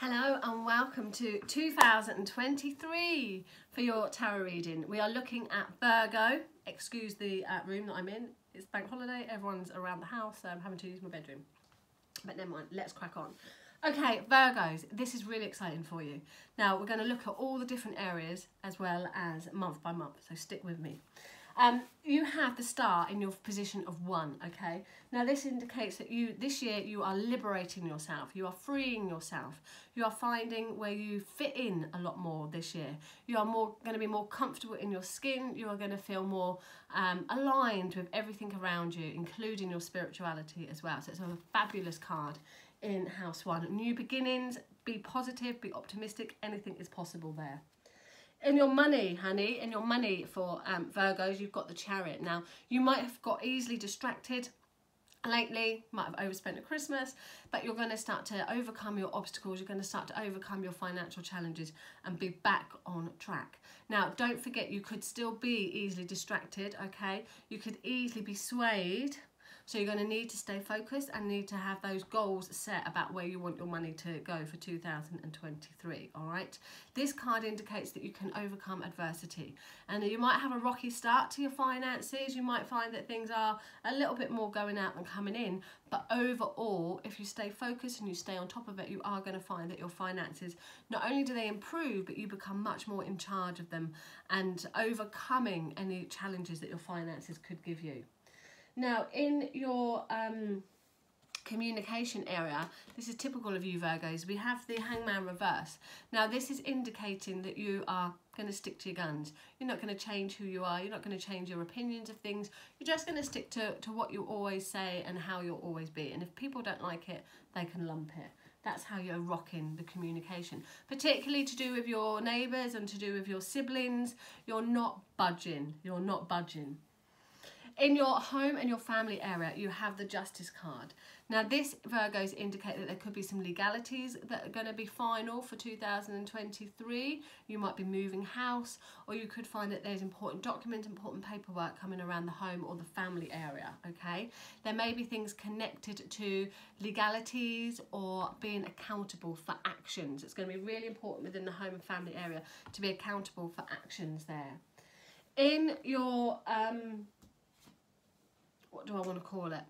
Hello and welcome to 2023 for your tarot reading. We are looking at Virgo. Excuse the room that I'm in. It's bank holiday. Everyone's around the house, so I'm having to use my bedroom. But never mind, let's crack on. Okay, Virgos, this is really exciting for you. Now, we're going to look at all the different areas as well as month by month, so stick with me. You have the star in your position of 1, okay? Now this indicates that this year you are liberating yourself, you are freeing yourself, you are finding where you fit in a lot more this year. You are going to be more comfortable in your skin, you are going to feel more aligned with everything around you, including your spirituality as well. So it's a fabulous card in House 1. New beginnings, be positive, be optimistic, anything is possible there. In your money, honey, in your money for Virgos, you've got the Chariot. Now, you might have got easily distracted lately, might have overspent at Christmas, but you're going to start to overcome your obstacles. You're going to start to overcome your financial challenges and be back on track. Now, don't forget, you could still be easily distracted, okay? You could easily be swayed. So you're going to need to stay focused and need to have those goals set about where you want your money to go for 2023, all right? This card indicates that you can overcome adversity. And you might have a rocky start to your finances. You might find that things are a little bit more going out than coming in. But overall, if you stay focused and you stay on top of it, you are going to find that your finances, not only do they improve, but you become much more in charge of them and overcoming any challenges that your finances could give you. Now, in your communication area, this is typical of you Virgos, we have the Hangman reverse. Now, this is indicating that you are going to stick to your guns. You're not going to change who you are. You're not going to change your opinions of things. You're just going to stick to what you always say and how you'll always be. And if people don't like it, they can lump it. That's how you're rocking the communication. Particularly to do with your neighbours and to do with your siblings. You're not budging. You're not budging. In your home and your family area, you have the Justice card. Now, this, Virgos, indicate that there could be some legalities that are going to be final for 2023. You might be moving house, or you could find that there's important documents, important paperwork coming around the home or the family area, okay? There may be things connected to legalities or being accountable for actions. It's going to be really important within the home and family area to be accountable for actions there. In your... what do I want to call it?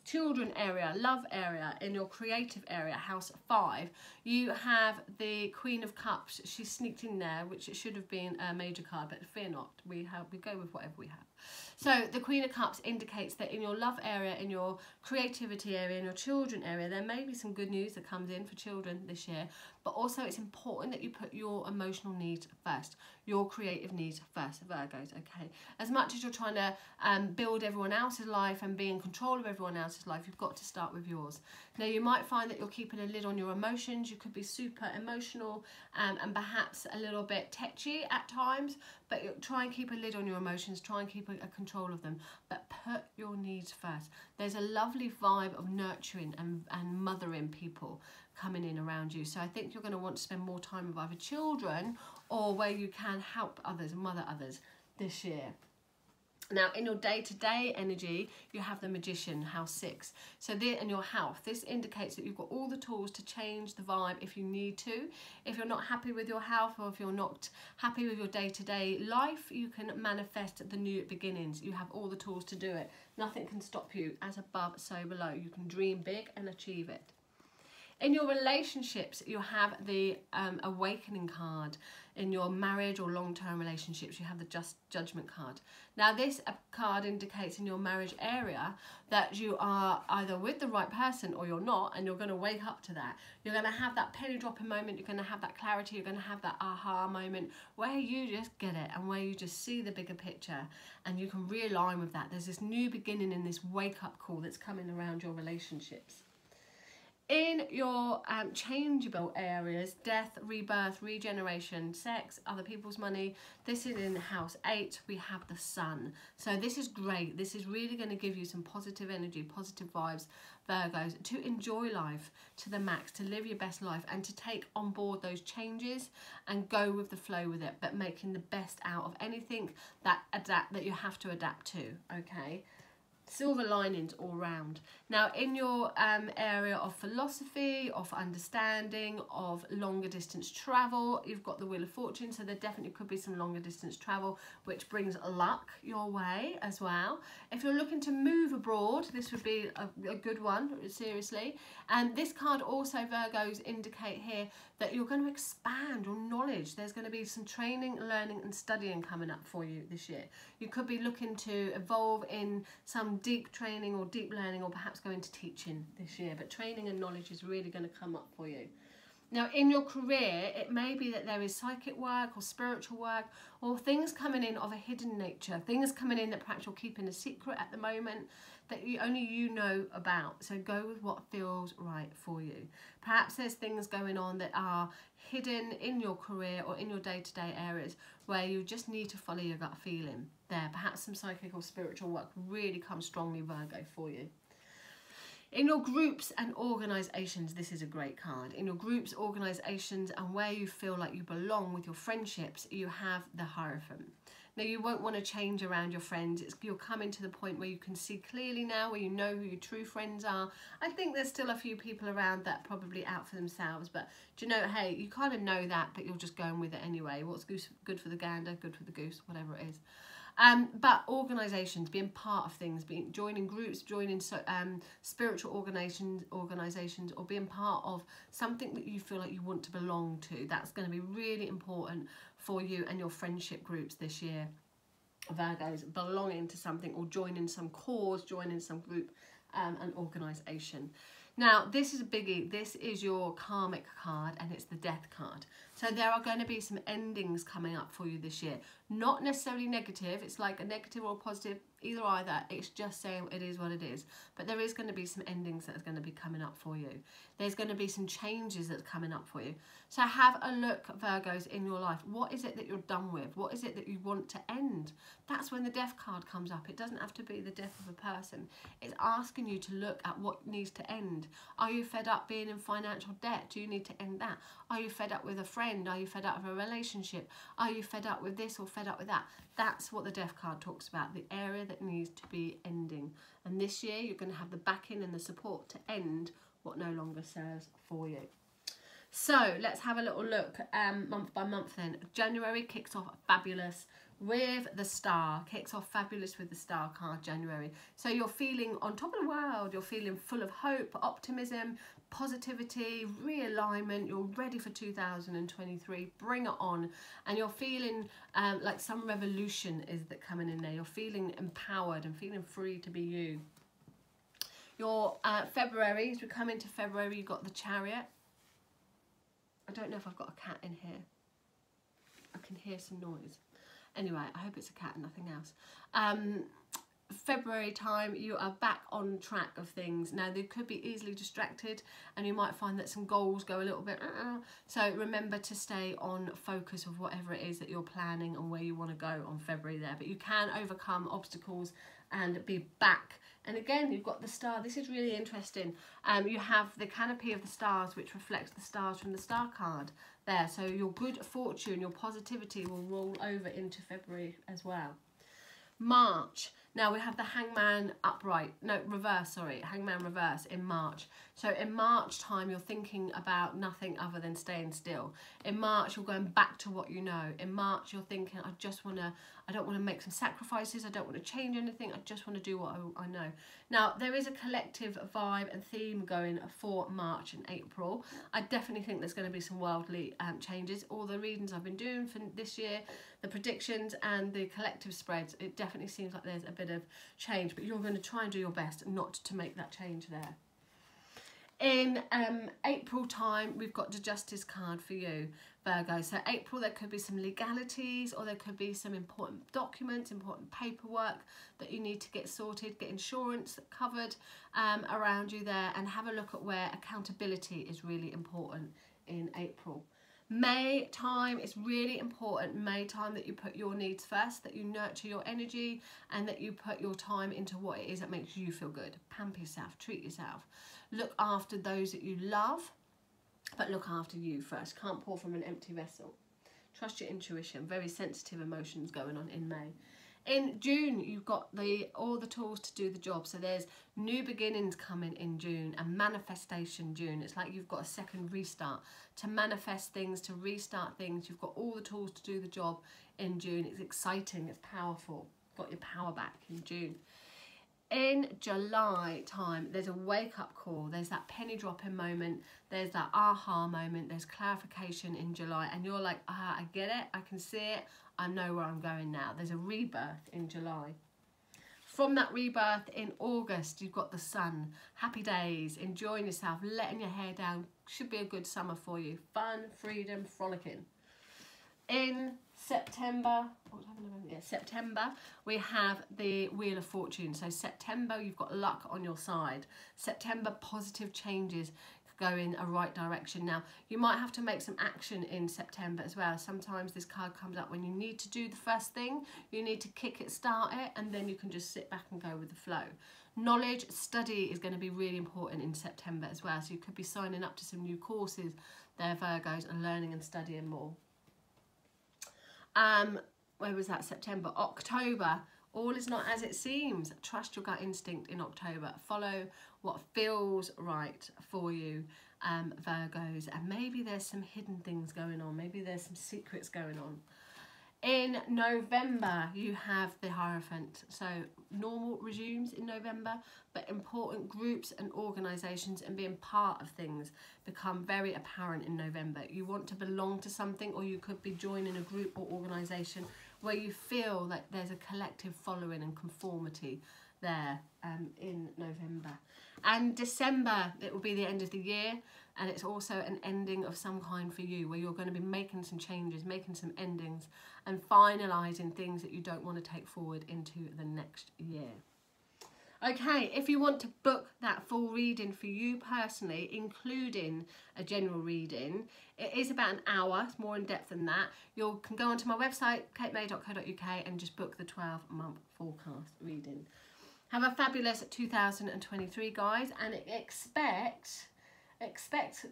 Children area, love area, in your creative area, house 5, you have the Queen of Cups. She's sneaked in there, which it should have been a major card, but fear not. We go with whatever we have. So the Queen of Cups indicates that in your love area, in your creativity area, in your children area, there may be some good news that comes in for children this year, but also it's important that you put your emotional needs first, your creative needs first, Virgos, okay? As much as you're trying to build everyone else's life and be in control of everyone else's life, you've got to start with yours. Now, you might find that you're keeping a lid on your emotions. You could be super emotional and perhaps a little bit tetchy at times, but try and keep a lid on your emotions, try and keep a control of them, but put your needs first. There's a lovely vibe of nurturing and mothering people coming in around you. So I think you're going to want to spend more time with either children or where you can help others and mother others this year. Now, in your day-to-day energy, you have the Magician, house 6. So in your health, this indicates that you've got all the tools to change the vibe if you need to. If you're not happy with your health, or if you're not happy with your day-to-day life, you can manifest the new beginnings. You have all the tools to do it. Nothing can stop you. As above, so below. You can dream big and achieve it. In your relationships, you have the Awakening card. In your marriage or long-term relationships, you have the Judgment card. Now, this card indicates in your marriage area that you are either with the right person or you're not, and you're going to wake up to that. You're going to have that penny dropping moment. You're going to have that clarity. You're going to have that aha moment where you just get it and where you just see the bigger picture and you can realign with that. There's this new beginning and this wake-up call that's coming around your relationships. In your changeable areas, death, rebirth, regeneration, sex, other people's money, this is in house 8, we have the Sun. So this is great. This is really going to give you some positive energy, positive vibes, Virgos, to enjoy life to the max, to live your best life and to take on board those changes and go with the flow with it, but making the best out of anything that you have to adapt to, okay? Silver linings all round. Now in your area of philosophy, of understanding, of longer distance travel, you've got the Wheel of Fortune, so there definitely could be some longer distance travel which brings luck your way as well. If you're looking to move abroad, this would be a good one, seriously. And this card also, Virgos, indicate here that you're going to expand your knowledge. There's going to be some training, learning and studying coming up for you this year. You could be looking to evolve in some deep training or deep learning, or perhaps go into teaching this year, but training and knowledge is really going to come up for you. Now in your career, it may be that there is psychic work or spiritual work, or things coming in of a hidden nature, things coming in that perhaps you're keeping a secret at the moment that only you know about. So go with what feels right for you. Perhaps there's things going on that are hidden in your career or in your day-to-day areas where you just need to follow your gut feeling there. Perhaps some psychic or spiritual work really comes strongly, Virgo, for you. In your groups and organisations, this is a great card. In your groups, organisations and where you feel like you belong with your friendships, you have the Hierophant. Now you won't want to change around your friends. You're coming to the point where you can see clearly now, where you know who your true friends are. I think there's still a few people around that are probably out for themselves, but do you know, hey, you kind of know that, but you're just going with it anyway. What's good for the gander, good for the goose, whatever it is. But organisations, being part of things, joining groups, joining spiritual organisations, or being part of something that you feel like you want to belong to, that's going to be really important for you and your friendship groups this year. Virgos, belonging to something or joining some cause, joining some group and organisation. Now, this is a biggie. This is your karmic card and it's the Death card. So there are going to be some endings coming up for you this year. Not necessarily negative. It's like a negative or positive, either. It's just saying it is what it is. But there is going to be some endings that are going to be coming up for you. There's going to be some changes that's coming up for you. So have a look, Virgos, in your life. What is it that you're done with? What is it that you want to end? That's when the Death card comes up. It doesn't have to be the death of a person. It's asking you to look at what needs to end. Are you fed up being in financial debt? Do you need to end that? Are you fed up with a friend? Are you fed up with a relationship? Are you fed up with this or fed up with that? That's what the Death card talks about, the area that needs to be ending. And this year you're going to have the backing and the support to end what no longer serves for you. So let's have a little look month by month then. January kicks off fabulous with the Star. Kicks off fabulous with the Star card, January. So you're feeling on top of the world. You're feeling full of hope, optimism, positivity, realignment. You're ready for 2023. Bring it on. And you're feeling like some revolution is that coming in there. You're feeling empowered and feeling free to be you. Your February, as we come into February, you've got the Chariot. I don't know if I've got a cat in here. I can hear some noise. Anyway, I hope it's a cat and nothing else. February time, you are back on track of things. Now, they could be easily distracted and you might find that some goals go a little bit... So remember to stay on focus of whatever it is that you're planning and where you want to go on February there. But you can overcome obstacles and be back. And again, you've got the Star. This is really interesting. You have the canopy of the stars, which reflects the stars from the Star card there. So your good fortune, your positivity will roll over into February as well. March. Now we have the Hangman upright, no, reverse, sorry, Hangman reverse in March. So in March time, you're thinking about nothing other than staying still. In March, you're going back to what you know. In March, you're thinking, I don't want to make some sacrifices. I don't want to change anything. I just want to do what I know. Now, there is a collective vibe and theme going for March and April. I definitely think there's going to be some worldly changes. All the readings I've been doing for this year, the predictions and the collective spreads, it definitely seems like there's a bit of change, but you're going to try and do your best not to make that change there. In April time, we've got the Justice card for you, Virgo. So April, there could be some legalities or there could be some important documents, important paperwork that you need to get sorted, get insurance covered around you there, and have a look at where accountability is really important in April. May time is really important. May time that you put your needs first, that you nurture your energy and that you put your time into what it is that makes you feel good. Pamper yourself, treat yourself. Look after those that you love, but look after you first. Can't pour from an empty vessel. Trust your intuition. Very sensitive emotions going on in May. In June, you've got all the tools to do the job. So there's new beginnings coming in June and manifestation June. It's like you've got a second restart to manifest things, to restart things. You've got all the tools to do the job in June. It's exciting, it's powerful. Got your power back in June. In July time, there's a wake-up call. There's that penny dropping moment. There's that aha moment. There's clarification in July. And you're like, I get it. I can see it. I know where I'm going now. There's a rebirth in July. From that rebirth in August, you've got the sun. Happy days. Enjoying yourself. Letting your hair down. Should be a good summer for you. Fun, freedom, frolicking. In September, September, we have the Wheel of Fortune. So September, you've got luck on your side. September, positive changes go in a right direction. Now, you might have to make some action in September as well. Sometimes this card comes up when you need to do the first thing. You need to kick it, start it, and then you can just sit back and go with the flow. Knowledge, study is going to be really important in September as well. So you could be signing up to some new courses there, Virgos, and learning and studying more. Where was that? September. October, all is not as it seems. Trust your gut instinct in October. Follow what feels right for you, Virgos. And maybe there's some hidden things going on. Maybe there's some secrets going on. In November, you have the Hierophant. So normal resumes in November, but important groups and organisations and being part of things become very apparent in November. You want to belong to something, or you could be joining a group or organisation where you feel that there's a collective following and conformity there in November. And December, it will be the end of the year, and it's also an ending of some kind for you, where you're going to be making some changes, making some endings, and finalising things that you don't want to take forward into the next year. Okay, if you want to book that full reading for you personally, including a general reading, it is about an hour. It's more in depth than that. You can go onto my website, katemae.co.uk, and just book the 12-month forecast reading. Have a fabulous 2023, guys, and expect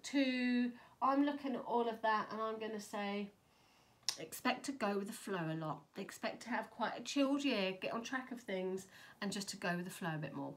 to, I'm looking at all of that, and I'm going to say, expect to go with the flow a lot. Expect to have quite a chilled year, get on track of things, and just to go with the flow a bit more.